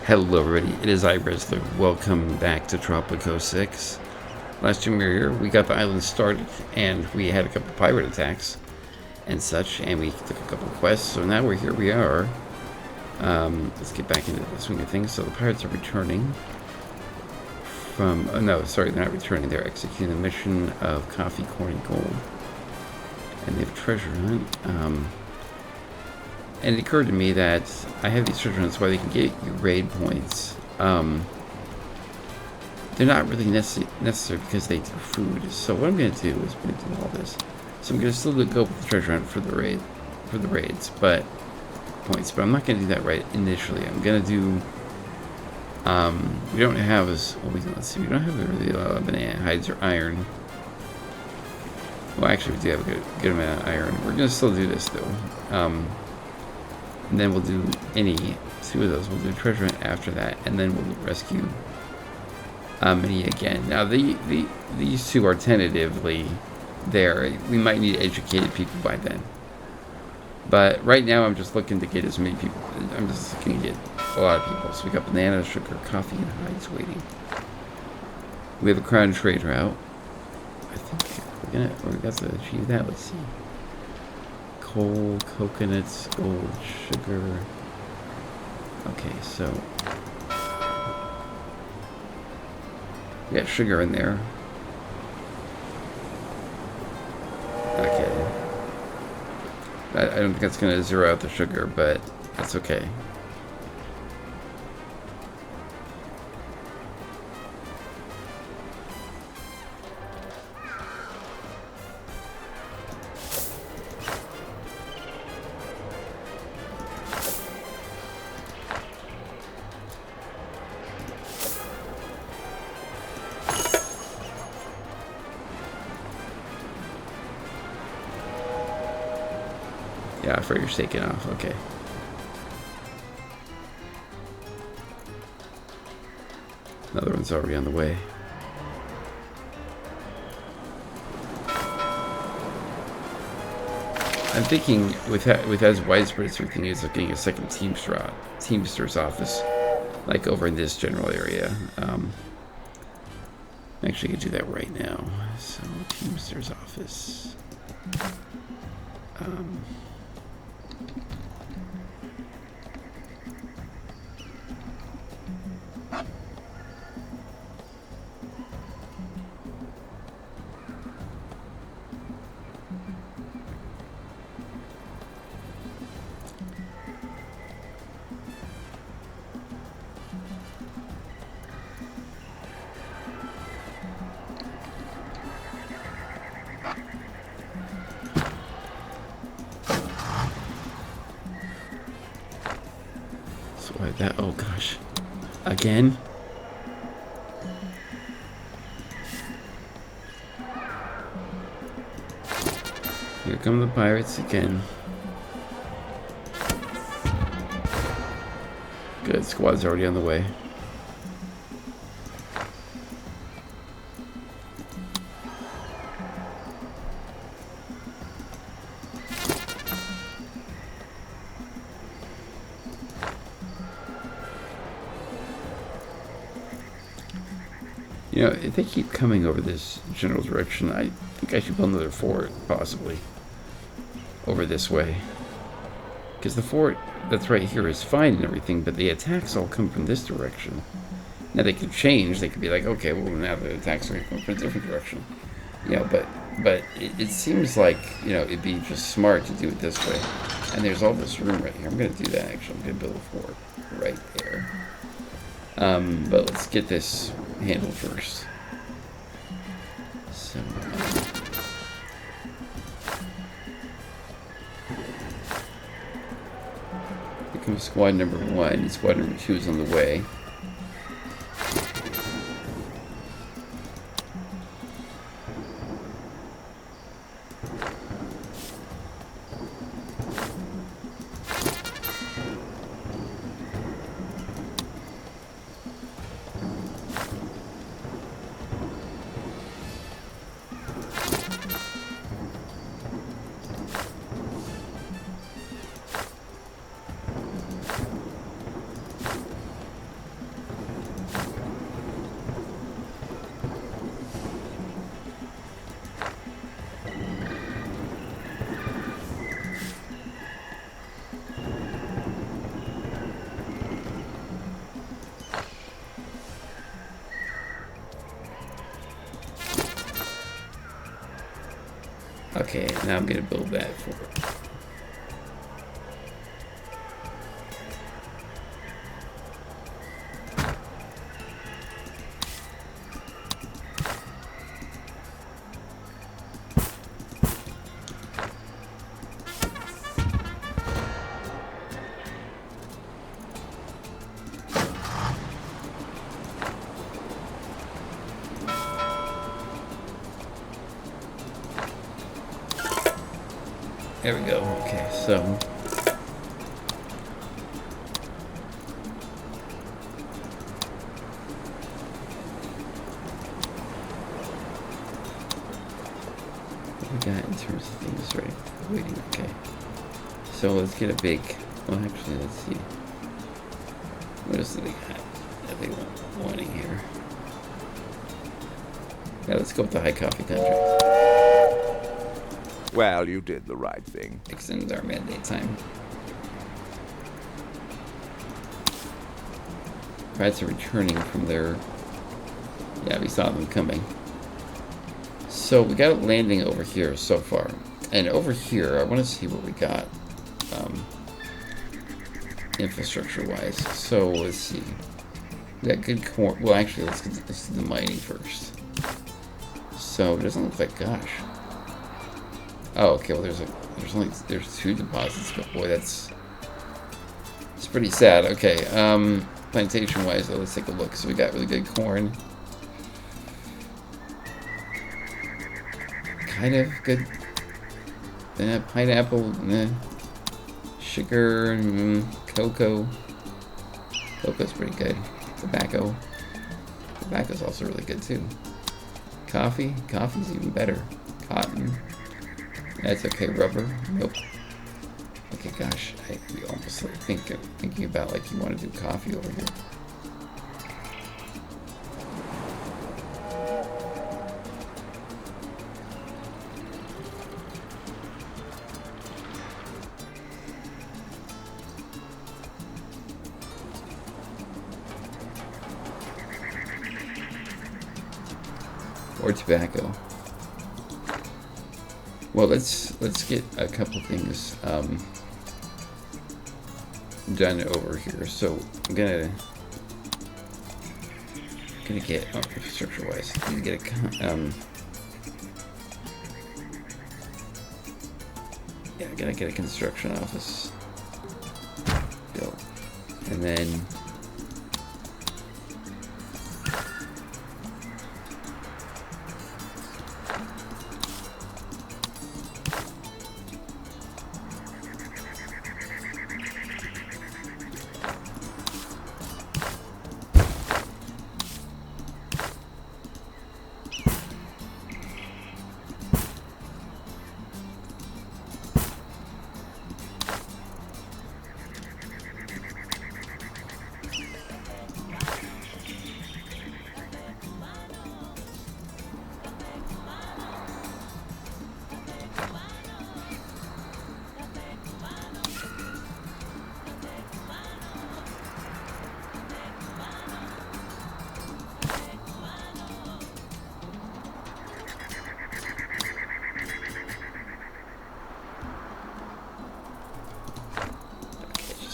Hello everybody, it is iResler. Welcome back to Tropico 6. Last time we were here, we got the island started, and we had a couple pirate attacks and such, and we took a couple quests, so now here we are. Let's get back into the swing of things. So the pirates are returning from... Oh, no, sorry, they're not returning. They're executing the mission of coffee, corn, and gold. And they have a treasure hunt. And it occurred to me that I have these treasure hunts where they can get you raid points. They're not really necessary because they do food. So what I'm going to do is I'm going to do all this. So I'm going to still go with the treasure hunt for the raids, but points. But I'm not going to do that right initially. I'm going to do. We don't have as well. Let's see. We don't have really a lot of banana hides or iron. Well, actually, we do have a good amount of iron. We're going to still do this though. And then we'll do two of those. We'll do treasure hunt after that, and then we'll rescue Minnie again. Now these two are tentatively there. We might need educated people by then. But right now I'm just looking to get as many people. I'm just looking to get a lot of people. So we got banana, sugar, coffee, and hides waiting. We have a crown trade route. I think we got to achieve that. Let's see. Coal, coconuts, gold, sugar. Okay, so we got sugar in there. Okay. I don't think that's going to zero out the sugar, but that's okay. Yeah, freight's taking off. Okay. Another one's already on the way. I'm thinking with as widespread as everything is, looking at a second Teamster's office, like over in this general area. I'm actually gonna do that right now. So Teamster's office. Like that. Oh gosh. Again? Here come the pirates again. Good, squad's already on the way. You know, if they keep coming over this general direction, I think I should build another fort, possibly, over this way. Because the fort that's right here is fine and everything, but the attacks all come from this direction. Now they could change, they could be like, okay, well now the attacks are going to come from a different direction. You know, but it seems like, you know, it'd be just smart to do it this way. And there's all this room right here. I'm going to do that, actually. I'm going to build a fort right there. But let's get this handled first. So, here comes squad number 1, and squad number 2 is on the way. Okay, now I'm gonna build that for it. There we go. Okay, so what we got in terms of things ready? Waiting. Okay. So let's get a big. Well, actually, let's see. What else do they got? That they wanting here? Yeah, let's go with the high coffee contract. Well, you did the right thing. Extend our mandate time. Pirates are returning from their... Yeah, we saw them coming. So we got a landing over here so far. And over here, I want to see what we got. Infrastructure-wise. So, let's see. We got good corn... Well, actually, let's do the mining first. So, it doesn't look like... Gosh. Oh, okay, well, there's 2 deposits, but boy, it's pretty sad. Okay, plantation-wise, though, let's take a look. So we got really good corn. Kind of good. Pineapple, sugar, cocoa. Cocoa's pretty good. Tobacco's also really good, too. Coffee's even better. Cotton. That's okay. Rubber. Nope. Okay, gosh, I almost like thinking about like you want to do coffee over here. Or tobacco. Well, let's get a couple things done over here. So I'm gonna get infrastructure-wise. I'm gonna get a yeah, I gotta get a construction office built, and then.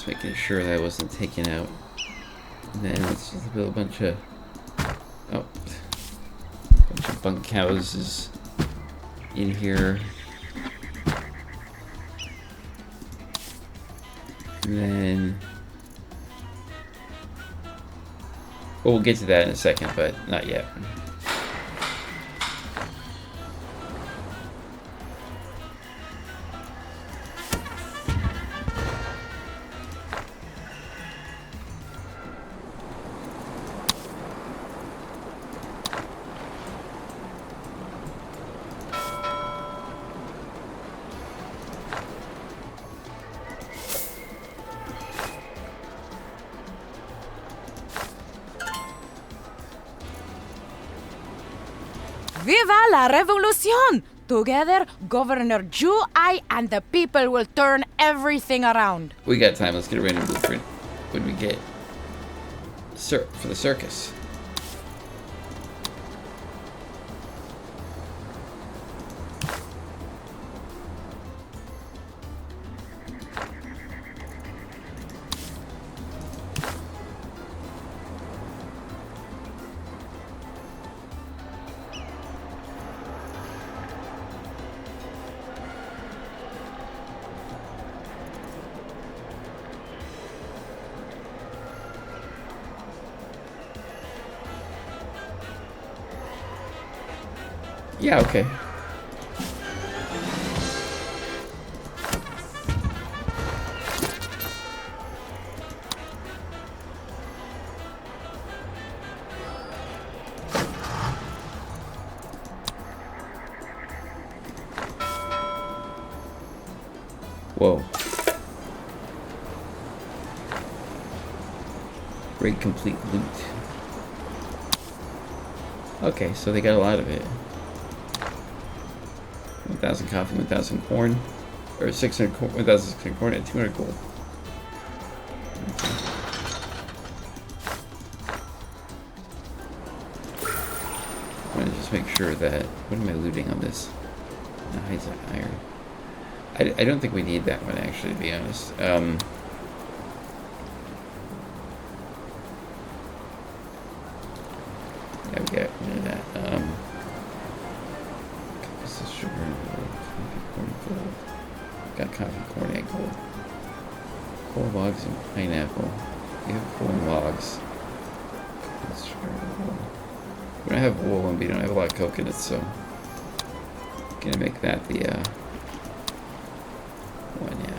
Making sure that wasn't taken out. And then let's just build a bunch of bunkhouses in here. And then we'll get to that in a second, but not yet. Viva la revolution! Together, Governor Ju, I, and the people will turn everything around. We got time. Let's get a random blueprint. What did we get? For the circus. Yeah, okay. Whoa. Great complete loot. Okay, so they got a lot of it. 1,000 coffee, 1,000 corn. Or 600 corn, 1,600 corn and 200 gold. Okay. I want to just make sure that... What am I looting on this? No, hides like iron. I don't think we need that one, actually, to be honest. Yeah, we got rid of that. This is sugar and gold. Coffee, corn, gold. Got coffee, corn, and gold. Coal logs and pineapple. We have corn logs. Sugar and wool. We don't have wool and we don't have a lot of coconuts, so I'm gonna make that the one, yeah.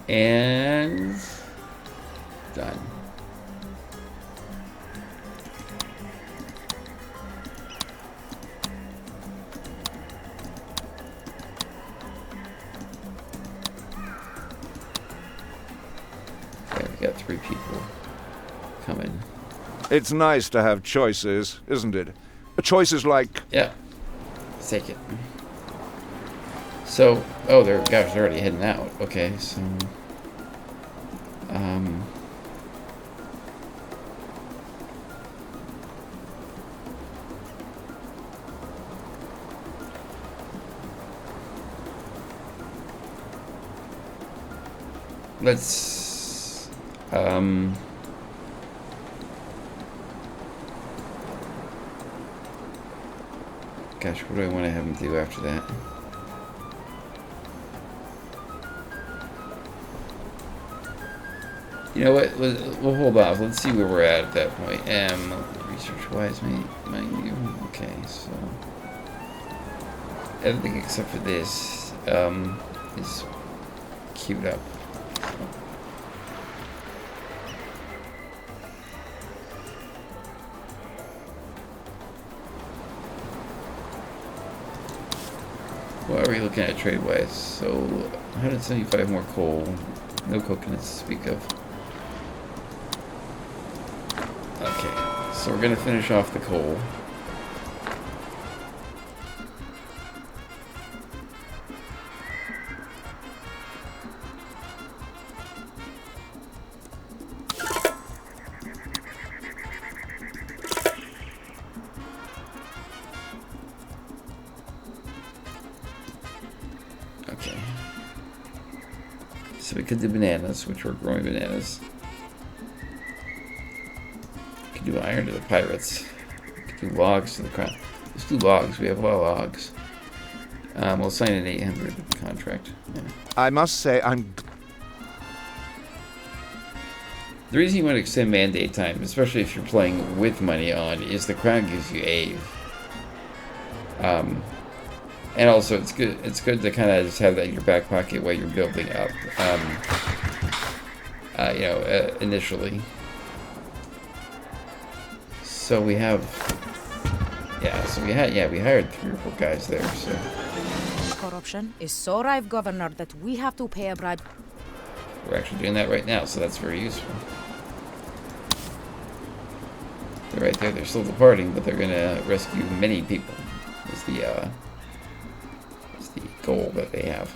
And done. Okay, we got 3 people coming. It's nice to have choices, isn't it? Choices like... Yeah. Let's take it. So, oh, they're already heading out. Okay, so, let's, gosh, what do I want to have them do after that? You know what? We'll hold off. Let's see where we're at that point. Research-wise, mind you. Okay, so everything except for this is queued up. So. What are we looking at trade-wise? So 175 more coal. No coconuts to speak of. Okay, so we're gonna finish off the coal. Okay. So we could do bananas, which we're growing bananas. We could do iron to the pirates. We could do logs to the crown. Let's do logs. We have a lot of logs. We'll sign an 800 contract. Yeah. I must say, I'm... The reason you want to extend mandate time, especially if you're playing with money on, is the crown gives you Ave. And also, it's good to kind of just have that in your back pocket while you're building up, initially. So we have, we hired 3 or 4 guys there, so. Corruption is so rife, Governor, that we have to pay a bribe. We're actually doing that right now, so that's very useful. They're right there, they're still departing, but they're gonna rescue many people, is the goal that they have.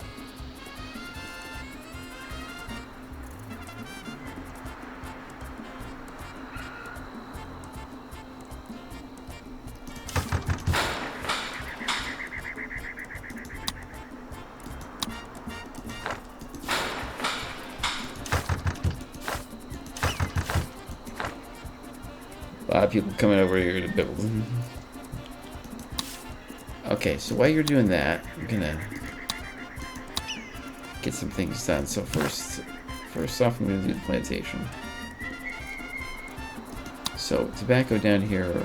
lot of people coming over here to build. Okay, so while you're doing that, I'm gonna get some things done. So first off, I'm gonna do the plantation. So tobacco down here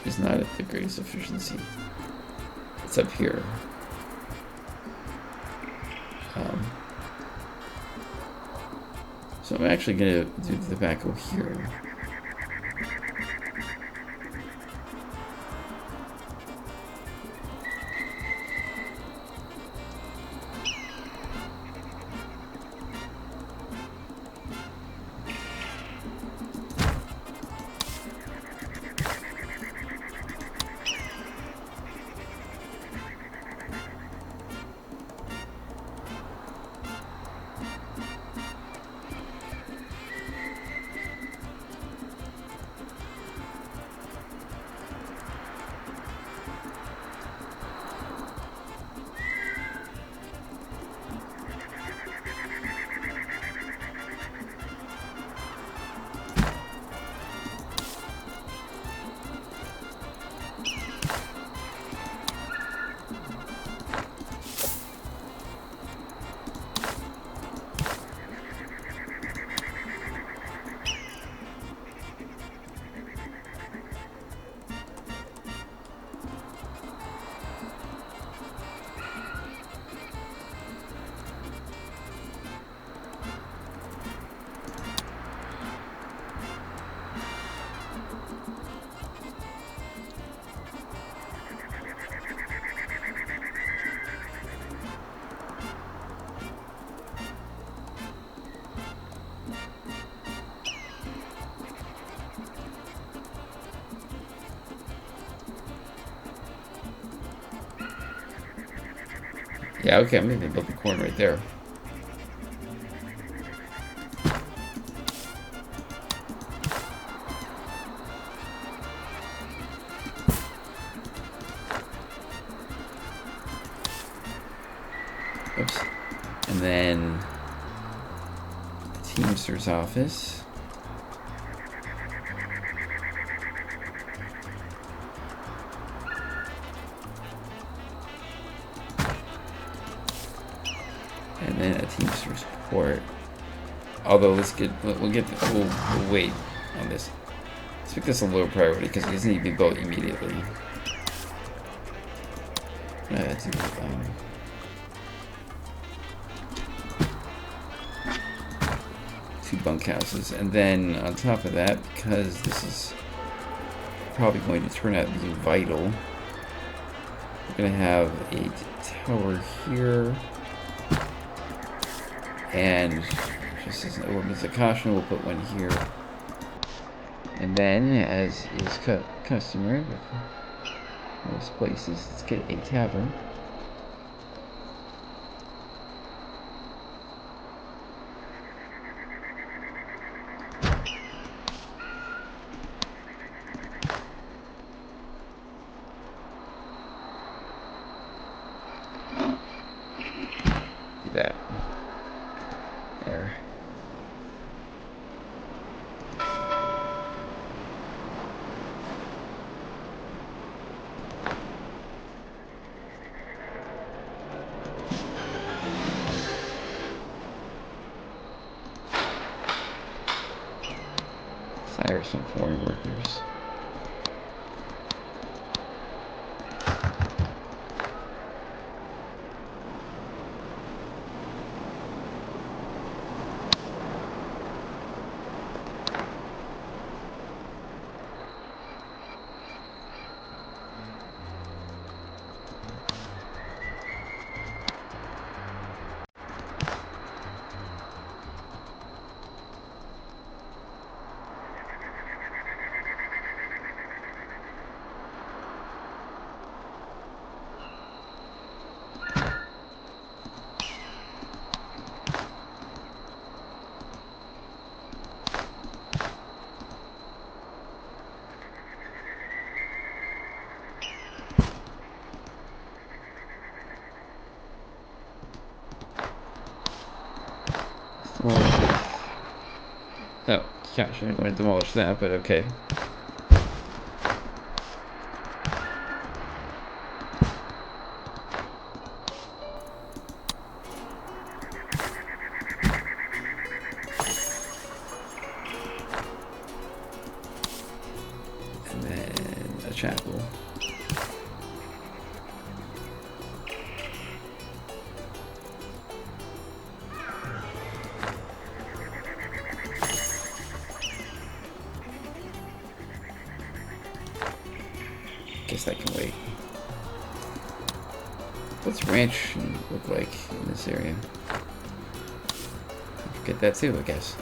is not at the greatest efficiency. It's up here. So I'm actually gonna do the tobacco here. Yeah, okay, I'm gonna build the corn right there. Oops. And then the Teamster's office. And then a Teamster's port. Although we'll wait on this. Let's make this a low priority because it doesn't need to be built immediately. Two bunkhouses, and then on top of that, because this is probably going to turn out to be vital, we're going to have a tower here. And just as an ordinance of caution, we'll put one here. And then, as is customary with most places, let's get a tavern. Do that. There. Hire some foreign workers. Oh, gosh, I'm going to demolish that, but okay. chapel. Guess that can wait. What's ranch look like in this area? Get that too, I guess.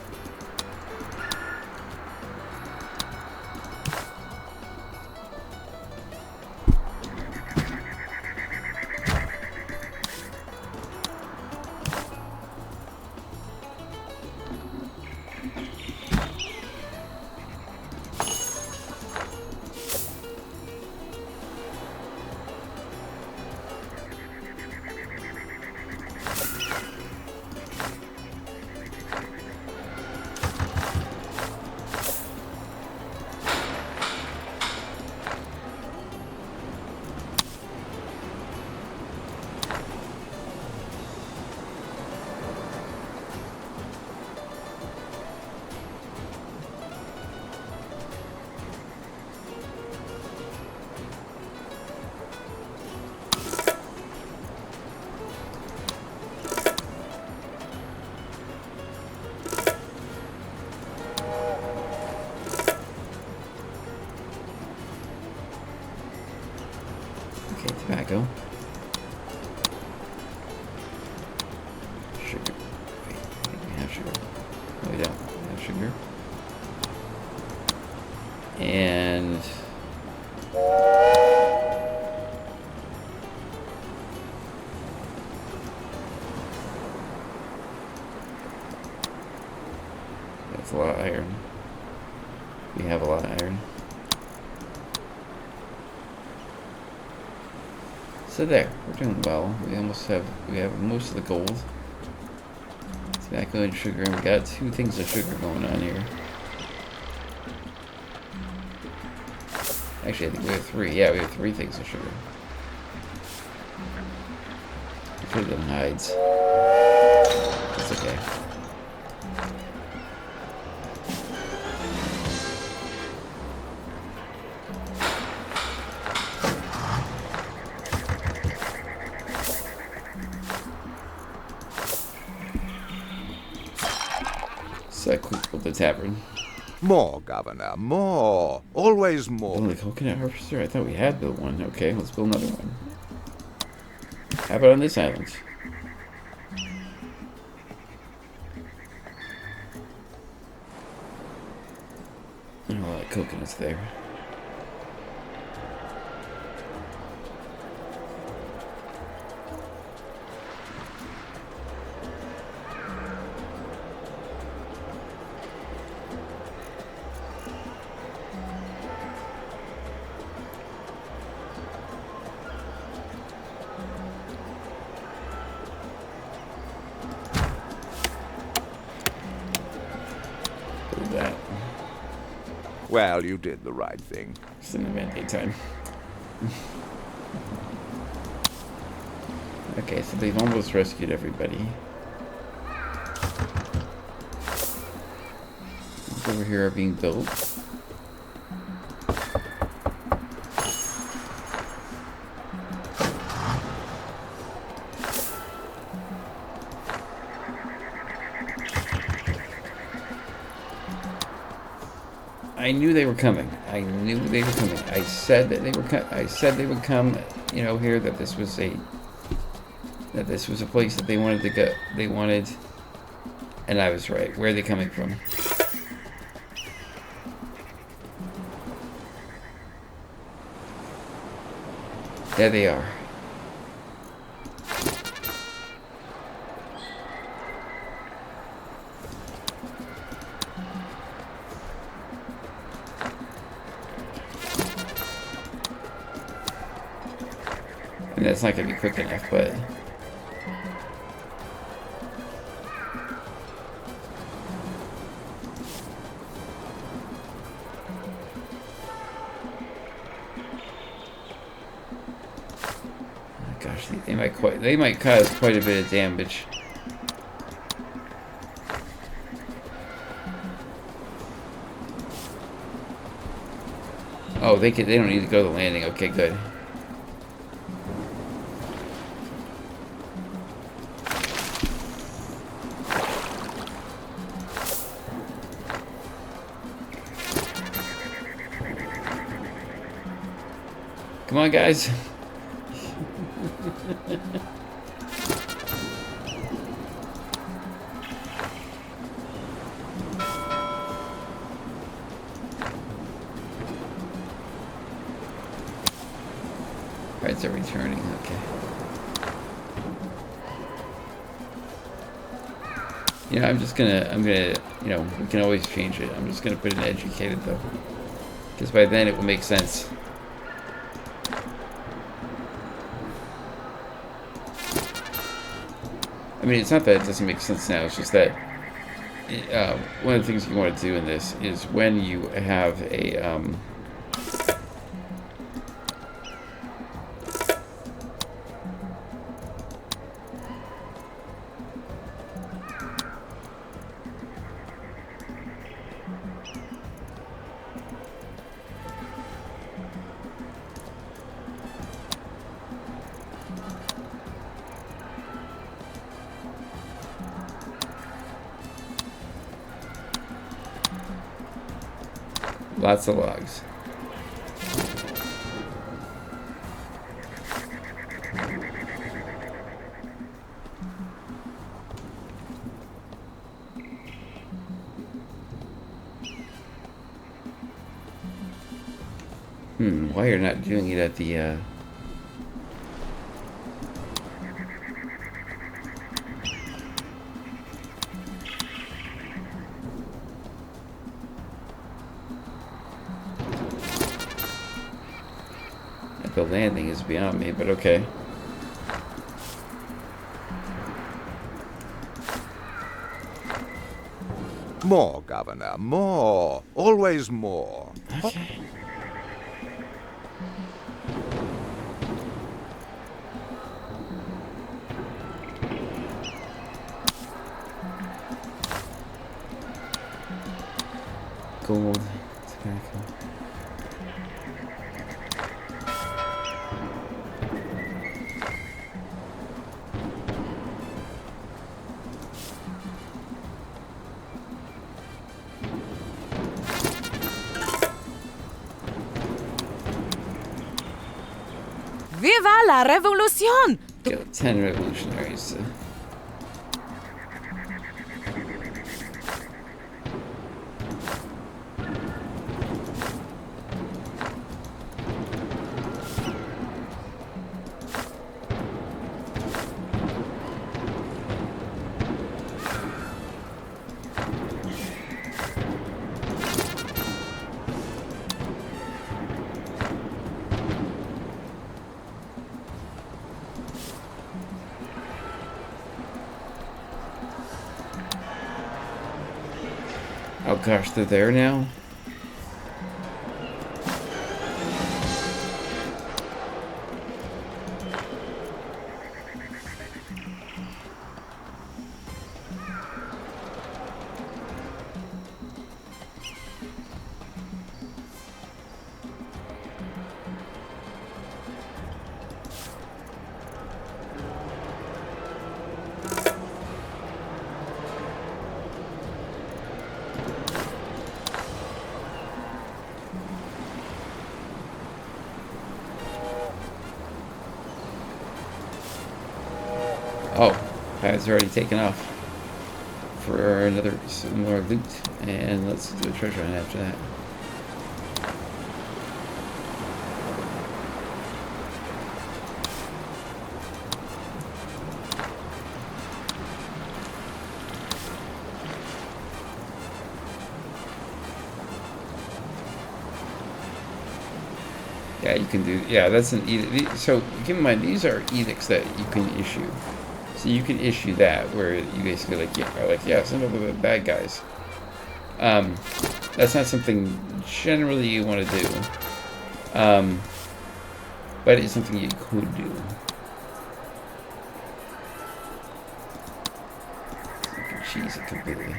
Tobacco. Sugar. Wait, I think we have sugar. No, we don't. We have sugar. And... that's a lot of iron. We have a lot of iron. So there, we're doing well. We have most of the gold. Tobacco and sugar, and we got 2 things of sugar going on here. Actually, I think we have 3. Yeah, we have 3 things of sugar. We could have done hides. That's okay. So quick with the tavern. More, Governor, more. Always more. Build a coconut harvester? I thought we had built one. Okay, let's build another one. How about on this island? There are a lot of coconuts there. That. Well, you did the right thing. It's in the mandate time. Okay, so they've almost rescued everybody. These over here are being built. I knew they were coming. I knew they were coming. I said that they were. I said they would come. You know, here that this was a place that they wanted to go. They wanted, and I was right. Where are they coming from? There they are. And that's not going to be quick enough, but... oh gosh, they might cause quite a bit of damage. Oh, they don't need to go to the landing. Okay, good. Come on, guys. Alright, they're returning. Okay. You know, I'm gonna, you know, we can always change it. I'm just gonna put in educated, though. Because by then it will make sense. I mean, it's not that it doesn't make sense now, it's just that one of the things you want to do in this is when you have a, lots of logs. Why you're not doing it at the, at the landing is beyond me, but okay. More, Governor, more. Always more. Okay. Gold, tobacco. Viva la revolución! Kill 10 revolutionaries. Oh gosh, they're there now? Oh, guy's already taken off for some more loot, and let's do a treasure hunt after that. Yeah, you can do. Yeah, that's an edict. So keep in mind, these are edicts that you can issue. So you can issue that where you basically yeah, some of the bad guys. That's not something generally you want to do, but it's something you could do. So you can cheese it completely.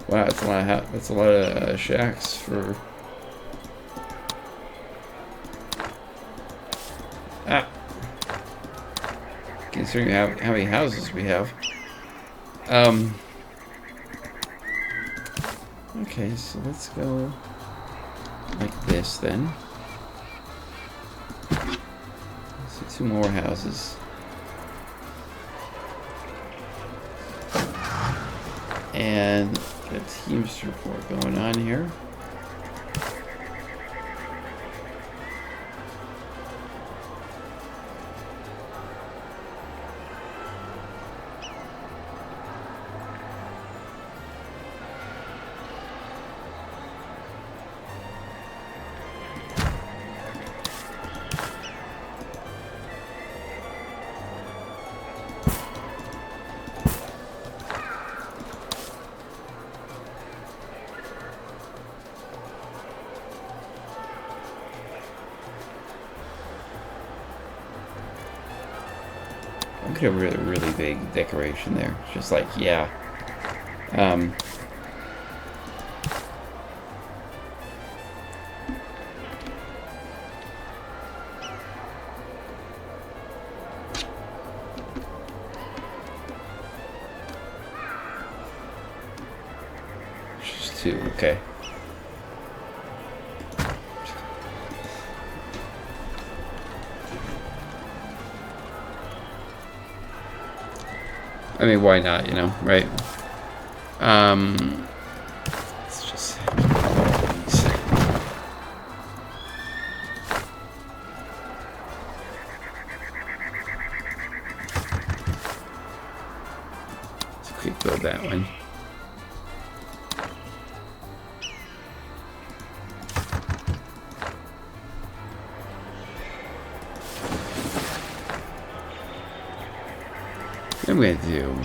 Wow, that's a lot of that's a lot of shacks for. Ah. Considering how many houses we have. Okay, so let's go like this then. So 2 more houses. And a Teamster report going on here. Look at a really big decoration there. Just like, yeah. Just 2, okay. I mean, why not, you know, right? Let's just let's quick build that one. What I'm gonna do.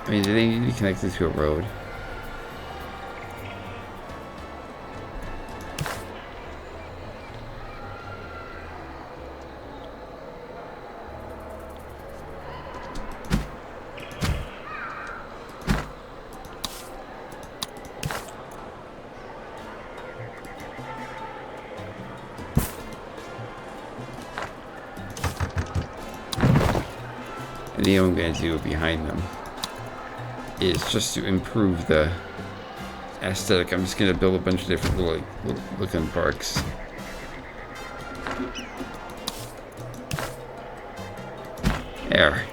I mean, do they need to be connected to a road? And the only thing I'm going to do behind them is just to improve the aesthetic. I'm just going to build a bunch of different little looking parks. There.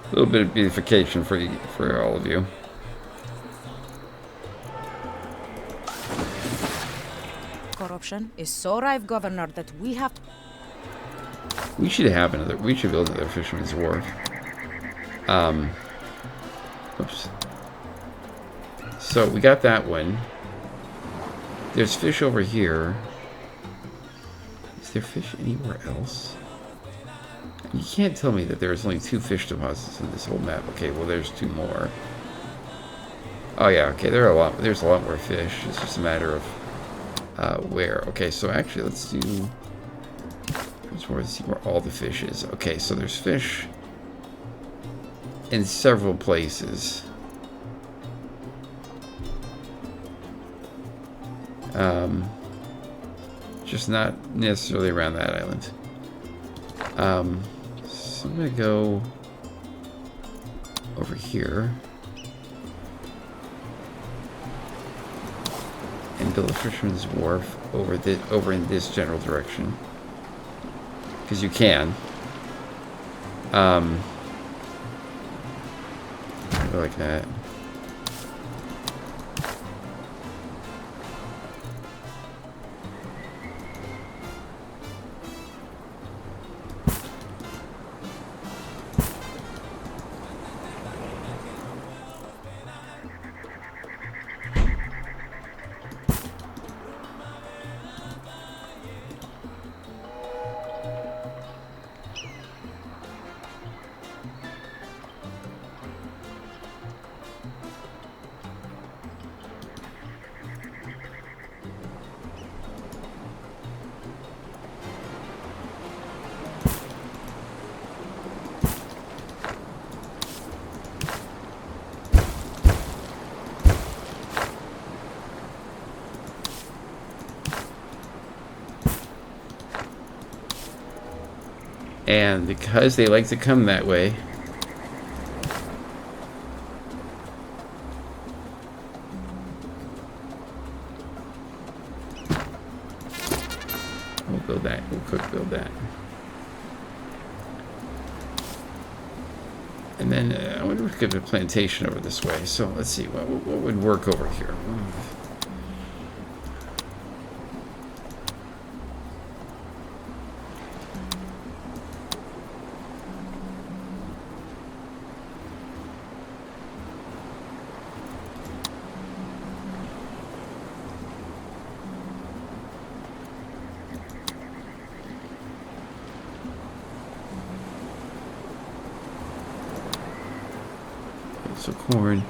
A little bit of beautification for all of you. Corruption is so rife, Governor, that we have. We should build another fisherman's wharf. Oops. So we got that one. There's fish over here. Is there fish anywhere else? You can't tell me that there's only 2 fish deposits in this whole map. Okay, well there's 2 more. Oh yeah, okay, there's a lot more fish. It's just a matter of where. Okay, so actually let's do. Let's see where all the fish is. Okay, so there's fish in several places. Just not necessarily around that island. So I'm gonna go over here and build a fisherman's wharf over in this general direction. Because you can. Go like that. And because they like to come that way, we'll build that. We'll quick build that. And then I wonder if we could have a plantation over this way. So let's see, what would work over here? So corn.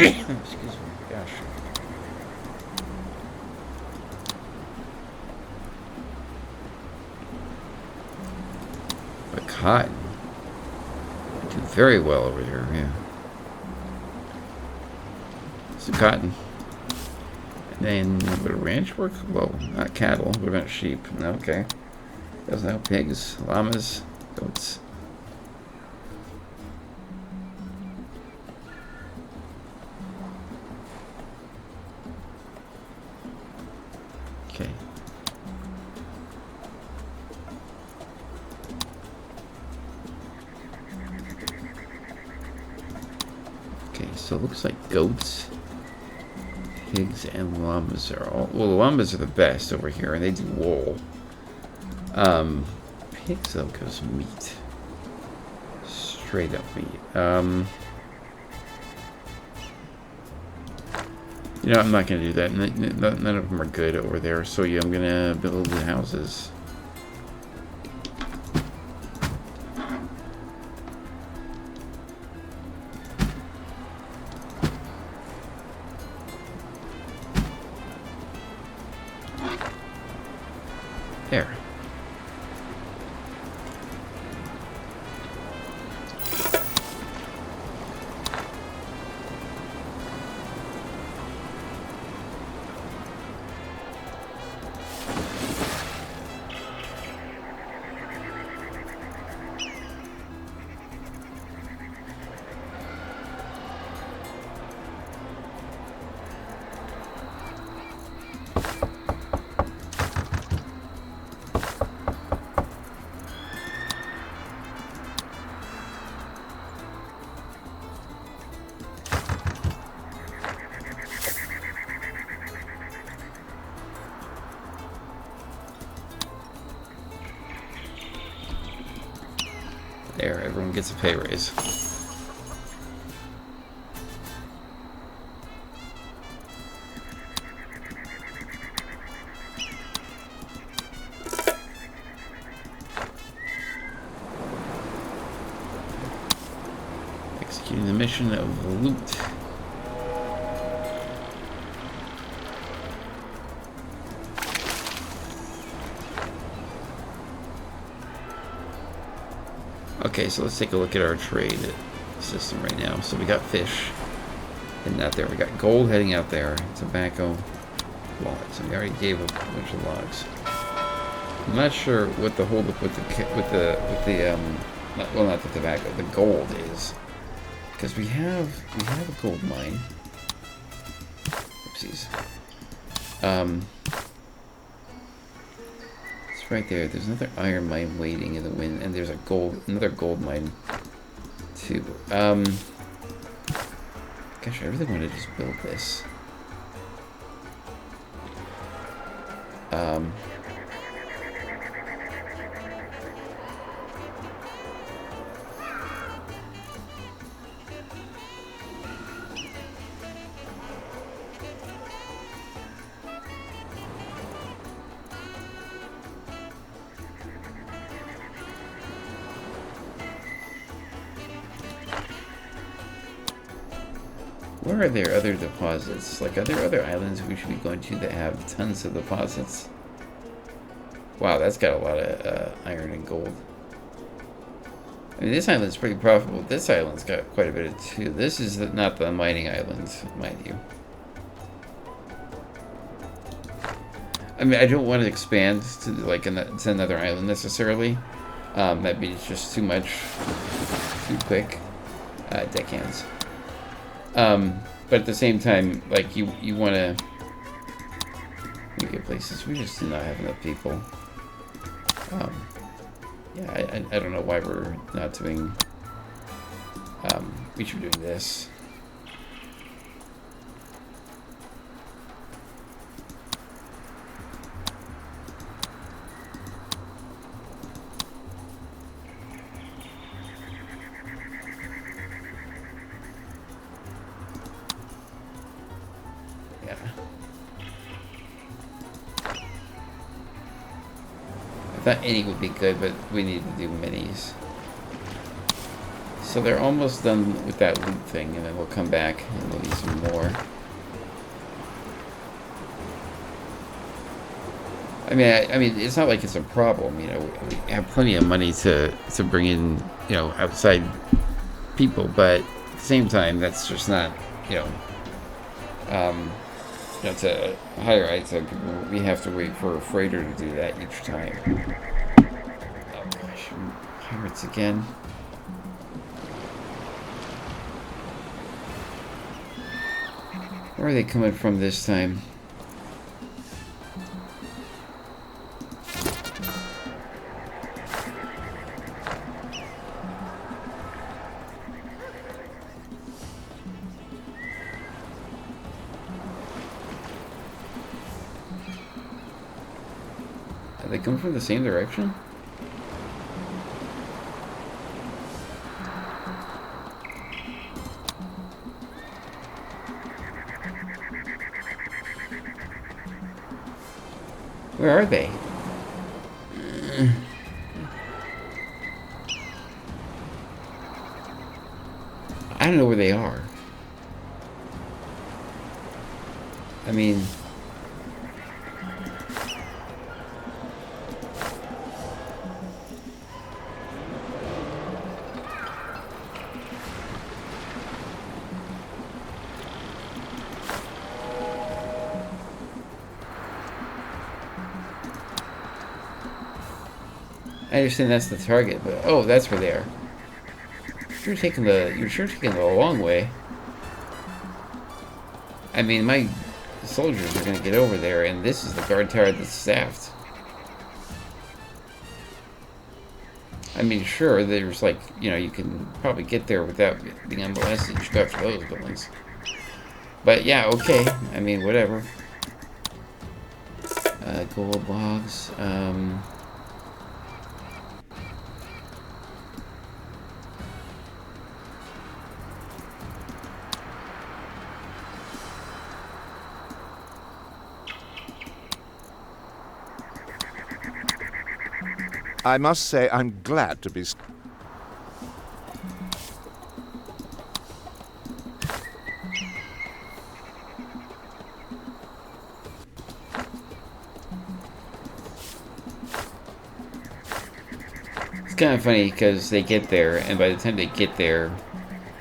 Excuse me, gosh. But cotton. Do very well over here, yeah. Some cotton. And then would a ranch work? Well, not cattle. What about sheep? Okay. Doesn't have pigs, llamas, goats. Okay. Okay, so it looks like goats, pigs, and llamas are all... Well, the llamas are the best over here, and they do wool. Pigs, though, goes meat. Straight up meat. You know, I'm not going to do that. None of them are good over there, so yeah, I'm going to build the houses. There. There, everyone gets a pay raise. Executing the mission of loot. Okay, so let's take a look at our trade system right now. So we got fish heading out there. We got gold heading out there. Tobacco, logs. And we already gave a bunch of logs. I'm not sure what the holdup with well, not the tobacco, the gold is, because we have a gold mine. Oopsies. Right there, there's another iron mine waiting in the wind, and there's another gold mine too. Gosh, I really want to just build this. Where are there other deposits? Like, are there other islands we should be going to that have tons of deposits? Wow, that's got a lot of iron and gold. I mean, this island's pretty profitable. This island's got quite a bit of too. This is not the mining island, mind you. I mean, I don't want to expand to like to another island necessarily. That'd be just too much, too quick. Deckhands. But at the same time, like you want to get places. We just do not have enough people. Yeah, I don't know why we're not doing. We should be doing this. I thought any would be good, but we need to do minis. So they're almost done with that loot thing, and then we'll come back and we'll need some more. I mean, it's not like it's a problem, you know. We have plenty of money to bring in, you know, outside people, but at the same time, that's just not, you know, to hire outside people. We have to wait for a freighter to do that each time. Oh gosh, pirates again. Where are they coming from this time? Are they coming from the same direction? Where are they? I don't know where they are. I mean... I understand that's the target, but oh, that's where they are. You're sure taking the long way. I mean, my soldiers are gonna get over there, and this is the guard tower that's staffed. I mean, sure, there's like, you know, you can probably get there without being molested. You should go after those buildings. But yeah, okay. I mean, whatever. Gold logs. I must say I'm glad to be... It's kind of funny because they get there, and by the time they get there,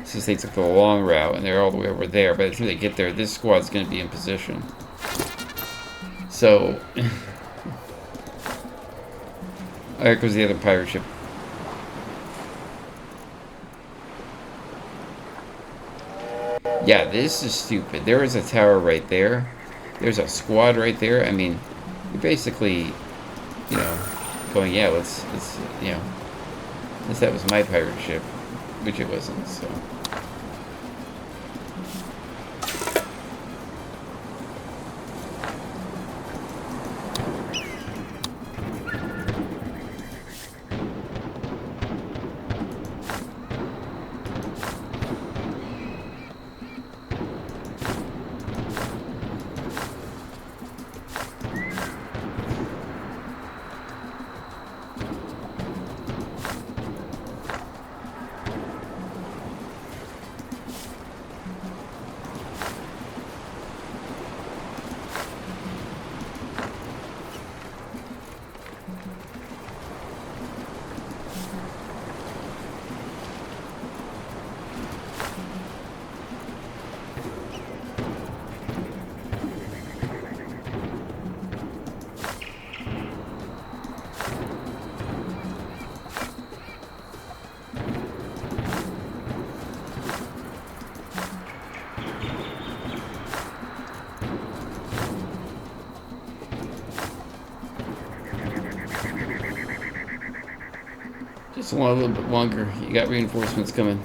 since they took the long route and they're all the way over there, by the time they get there, this squad's going to be in position. So... There goes the other pirate ship. Yeah, this is stupid. There is a tower right there. There's a squad right there. I mean, you're basically, you know, going, yeah, let's, you know, unless that was my pirate ship, which it wasn't, so. Just want a little bit longer. You got reinforcements coming.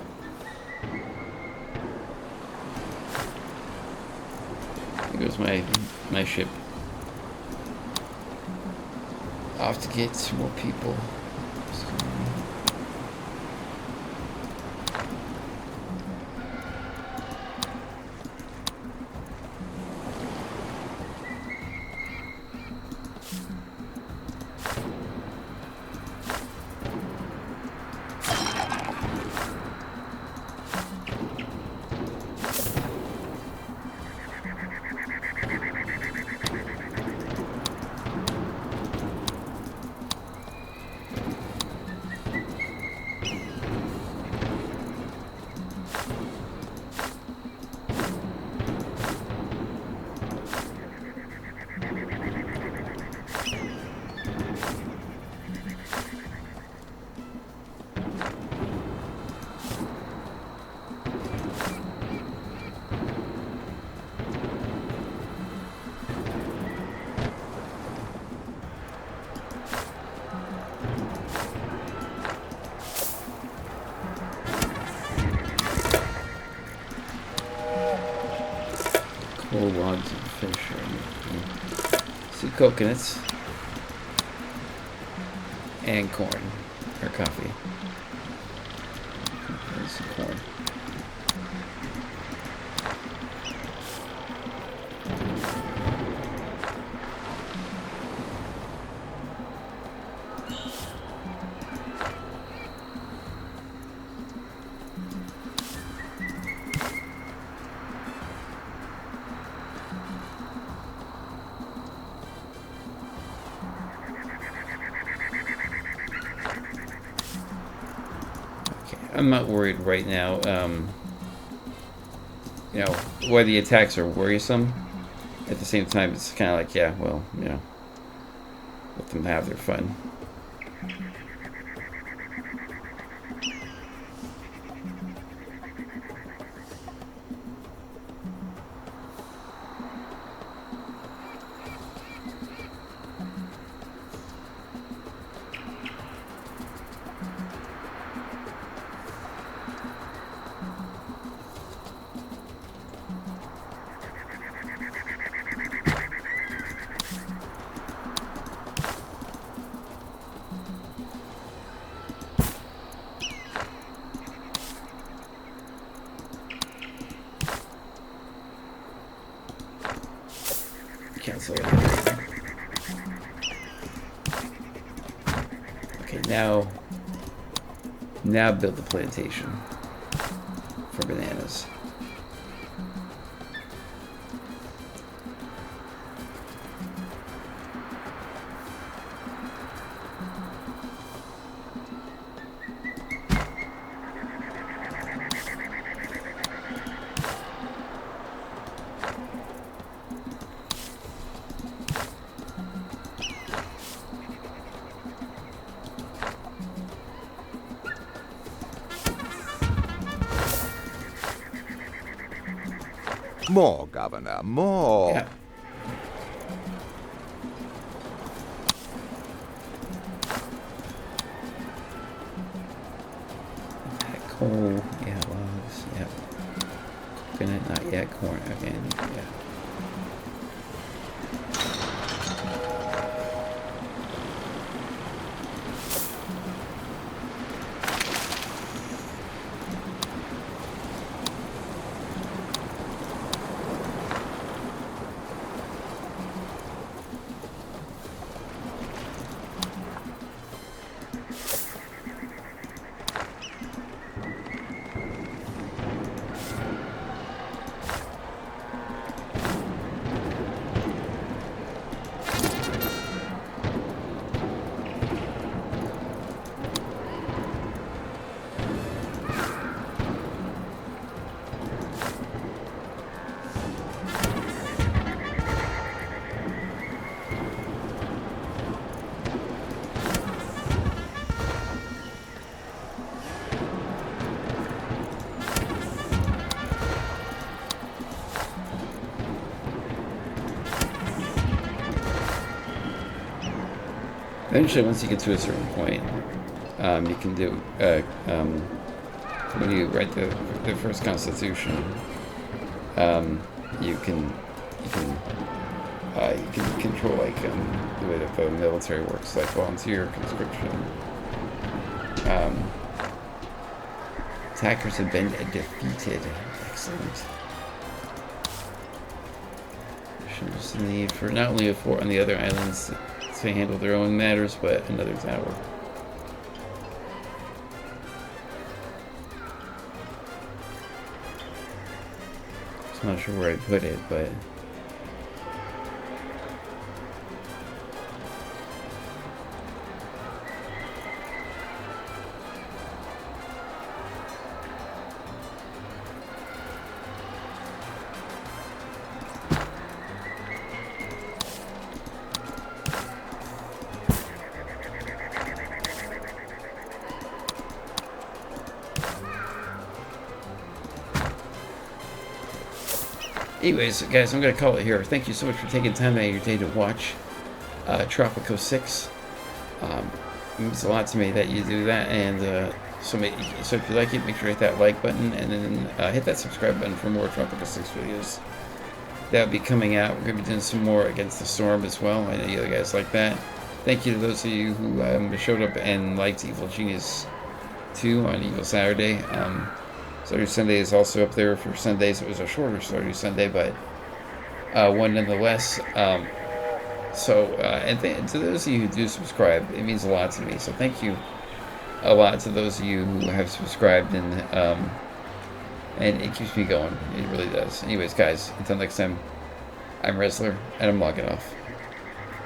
There goes my ship. Off to get some more people. Coal logs and fish. Sea coconuts. And corn. Or coffee. There's some corn. I'm not worried right now. You know, why the attacks are worrisome. At the same time, it's kind of like, yeah, well, you know, let them have their fun. Cancel it. Okay, now build the plantation for bananas. More, Governor, more. Yeah. Coal, yeah, logs, yeah. Coconut, not yet. Corn, okay, yeah. Eventually, once you get to a certain point, You can do when you write the first constitution. You can control like the way that the military works, like volunteer conscription. Attackers have been defeated. Excellent. There's a need for not only a fort on the other islands to handle their own matters, but another tower. I'm not sure where I put it, but anyways, guys, I'm going to call it here. Thank you so much for taking time out of your day to watch Tropico 6. It means a lot to me that you do that, and so if you like it, make sure to hit that like button, and then hit that subscribe button for more Tropico 6 videos. That'll be coming out. We're going to be doing some more Against the Storm as well. I know you guys like that. Thank you to those of you who showed up and liked Evil Genius 2 on Evil Saturday. Stardew Sunday is also up there for Sundays. It was a shorter Stardew Sunday, but one nonetheless. And to those of you who do subscribe, it means a lot to me. So thank you a lot to those of you who have subscribed, and it keeps me going. It really does. Anyways, guys, until next time, I'm Wrestler, and I'm logging off.